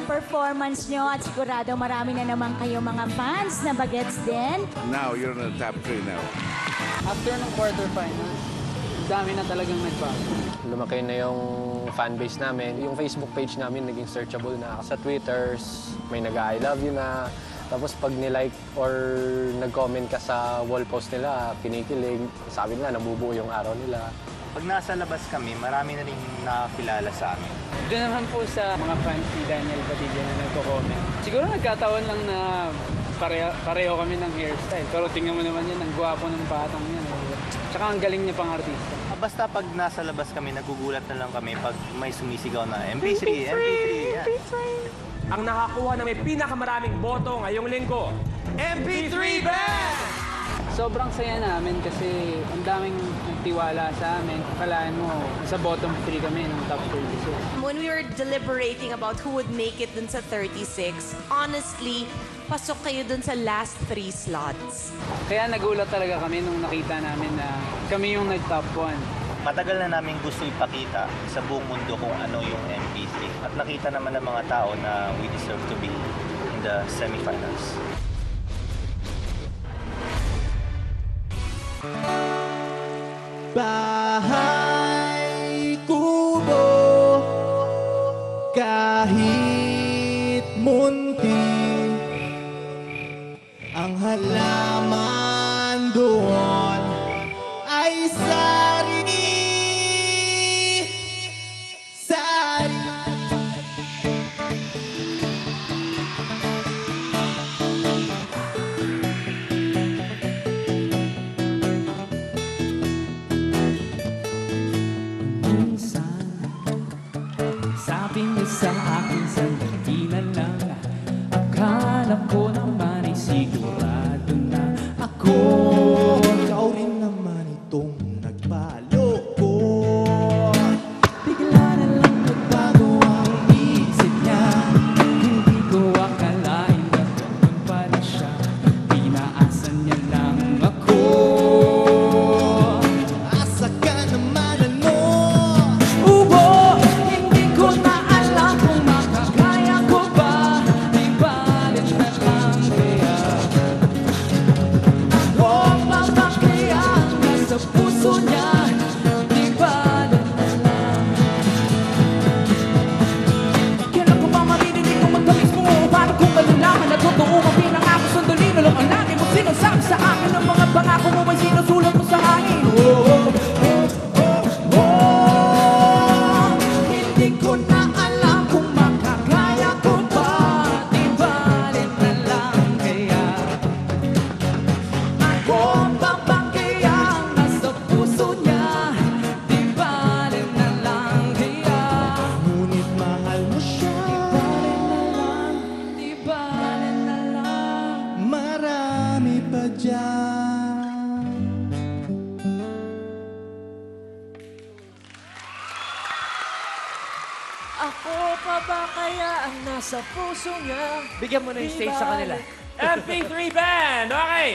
performance nyo at sigurado marami na naman kayo mga fans na bagets din. Now, you're in the top 3 now. After ng quarterfinals, dami na talagang nagbago. Lumaki na yung fanbase namin. Yung Facebook page namin naging searchable na. Sa Twitters, may nag-I love you na. Tapos pag nilike or nag-comment ka sa wall post nila, kinikilig. Sabi nila, nabubuo yung araw nila. Pag nasa labas kami, marami na rin nakakilala sa amin. Doon naman po sa mga fans ni Daniel Padilla na nagko-comment. Siguro nagkataon lang na pareho kami ng hairstyle. Pero tingnan mo naman yan, ang gwapo ng batang yan. Tsaka ang galing niya pang artista. Basta pag nasa labas kami, nagugulat na lang kami pag may sumisigaw na MP3, MP3. Yan. Ang nakakuha na may pinakamaraming boto ngayong linggo, MP3 Band! Sobrang saya namin kasi ang daming nagtiwala sa amin. Akalaan mo, sa bottom 3 kami ng top 36. When we were deliberating about who would make it dun sa 36, honestly, pasok kayo dun sa last 3 slots. Kaya nagulat talaga kami nung nakita namin na kami yung nag-top 1. Matagal na namin gusto ipakita sa buong mundo kung ano yung MP3. At nakita naman ng mga tao na we deserve to be in the semifinals. Bahay kubo, kahit munti, ang halaman doon ay sari-sari. Sabi niya sa akin, sandali na lang. Akala ko naman ay sigurado na ako. Ikaw rin naman itong nagpaloko. Bigla na lang nagbago ang isip niya. Hindi ko akalain na ganun pala siya. Pinaasan niya lang ako. Asa ka naman ano? Ubo, hindi ko na alam kung makakaya ko ba. Di balit na lang kaya ako papakayang nasa puso niya. Di balit na lang. Kailan ko ba maririnig kung magtamis mo? Paano kung malalaman na totoo ang pinangako? Sandali na lang ang lagi mo sinasabi sa akin. Ang mga pangako mo ay sinusulat mo sa hangin. Hindi ko na alam kung makakaya ko ba. Di balit na lang kaya ako papakayang nasa puso niya. Di balit na lang kaya Ngunit mahal mo siya. di balit na lang. Marami pa dyan. Ako pa ba kaya ang nasa puso niya? Bigyan mo na yung stage sa kanila. MP3 Band! Okay!